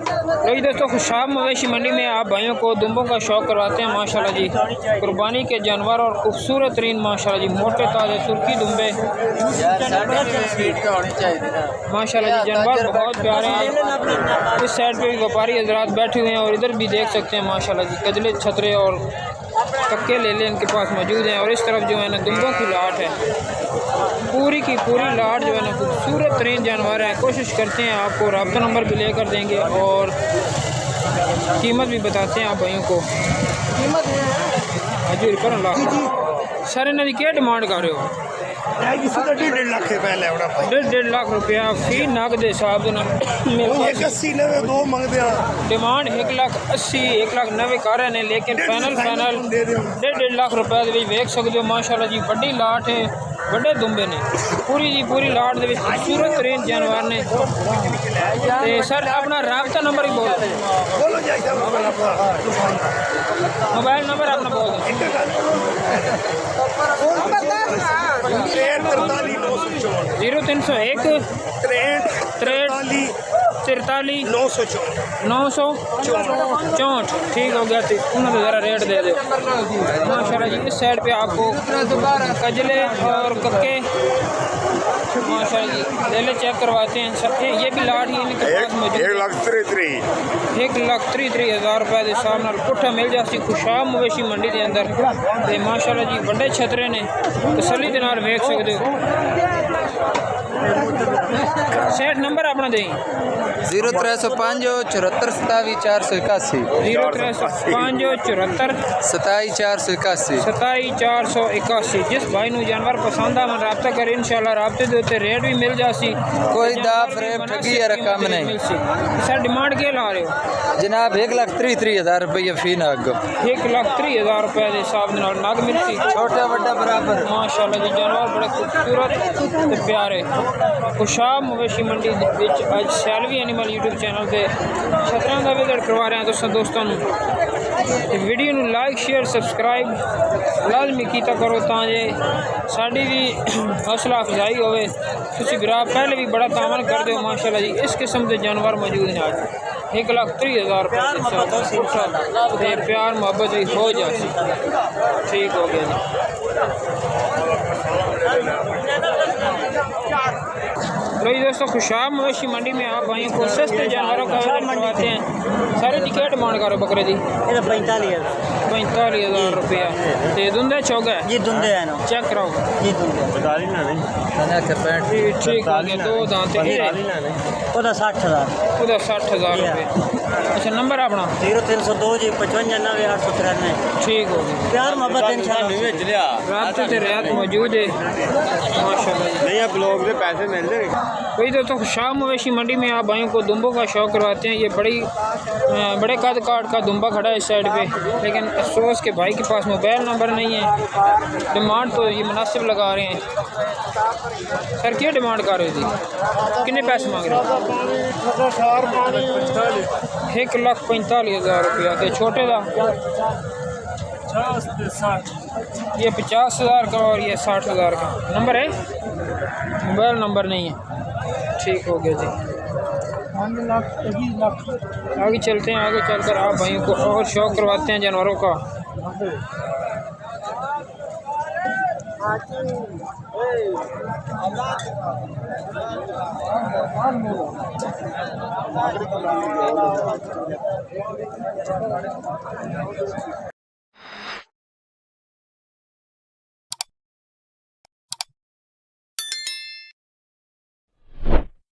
रही दोस्तों, खुशाब मवेशी मंडी में आप भाइयों को दुम्बों का शौक़ करवाते हैं माशाल्लाह जी। कुर्बानी के जानवर और खूबसूरत तरीन माशाल्लाह जी मोटे ताज़े तुर्की दुम्बे माशाल्लाह जी, जानवर बहुत प्यारे हैं। इस साइड पे भी व्यापारी हजरात बैठे हुए हैं और इधर भी देख सकते हैं माशाल्लाह जी कजले छतरे और कक्के लेले इनके पास मौजूद हैं। और इस तरफ जो है ना दुम्बों की लाट है, पूरी की पूरी लाट जो है ना खूबसूरत तरीन जानवर है। कोशिश करते हैं आपको रब्ता नंबर भी लेकर देंगे और कीमत भी बताते हैं आप भाइयों को। हजूर कर सर इन्हों की क्या डिमांड कर रहे हो? 1.5 लाख रुपया फी नग के हिसाब से डिमांड 1,80,000 1,90,000 कर रहे हैं, लेकिन फाइनल 1.5 लाख रुपये देख सकते हो। माशाल्लाह जी बड़ी लाट है, बड़े दुम्बे ने, पूरी जी पूरी लाट दे खूबसूरत तरीन जानवर ने। तो सर अपना रब्ता नंबर ही बोल, मोबाइल नंबर अपना बोल दो। 0301 63 964। ठीक हो गया, उन्होंने ज़रा रेट दे दे माशाल्लाह जी। इस साइड पे आपको कजले और कक्के माशाल्लाह जी लेले चेक करवाते हैं। सब ये भी लाट ही इनके पास मौजूद 1,33,000 रुपये के हिसाब नाल पुट्ठा मिल जाती खुशाब मवेशी मंडी के अंदर। तो माशाल्लाह जी बड़े छतरे ने, तसल्ली के नाल वेख सकते हो। सेठ नंबर अपना दें 0305 74 27 481 0305 74 27 481। जिस भाई नू जानवर पसंद आ मैं रब्ता करे इंशाल्लाह रब्ते दे उत्ते रेट भी मिल जासी। कोई दाफ रेट ठगी या रकम नहीं। सर डिमांड क्या ला रहे हो जनाब? 1,33,000 रुपये फी नग। 1,30,000 रुपये के हिसाब नग मिलती, छोटा बड़ा बराबर माशाल्लाह जी। जानवर बड़े खूबसूरत ते प्यारे। खुशाब मवेशी मंडी अज सैलवी एनिमल यूट्यूब चैनल पे छतरों का विजिट करवा रहे हैं दोस्तों। वीडियो नू लाइक शेयर सबसक्राइब लाजमी किया करो ताजे साड़ी भी हौसला अफजाई होवे। तुसी भरा पहले भी बड़ा तामन कर दो माशाल्लाह जी। इस किस्म के जानवर मौजूद हैं आज 1,30,000 रुपये प्यार मोहब्बत भी हो जाती। ठीक हो गया जी। दोस्तों, खुशाब मवेशी मंडी में आप भाइयों को सस्ते जानवरों का विजिट करवाते हैं। सारे की क्या डिमांड करो बकरे की? 45,000 रुपया। तो धुंधे चौगा है जी? धुंधे है ना, चेक कराओ जी। ठीक हो गया। दो दांत 60,000 रुपये। अच्छा नंबर अपना 0302 जी 55 90 893। ठीक हो गया। प्यार मोहब्बत इंशाल्लाह रात से रियात मौजूद है माशाल्लाह। नहीं ब्लॉग में पैसे मिल रहे वही दोस्तों, खुशाब मवेशी मंडी में आप भाइयों को दुम्बों का शौक़ करवाते हैं। ये बड़े कद काट का दुम्बा खड़ा है इस साइड पे, लेकिन अफसोस के भाई के पास मोबाइल नंबर नहीं है। डिमांड तो ये मुनासिब लगा रहे हैं। सर क्या डिमांड कर रहे थे? कितने पैसे मांग रहे हैं? 1,45,000 रुपया। तो छोटे का ये 50,000 का और ये 60,000 का। नंबर है? मोबाइल नंबर नहीं है। ठीक हो गया जी। आगे चलते हैं, आगे चलकर आप भाइयों को और शौक़ करवाते हैं जानवरों का।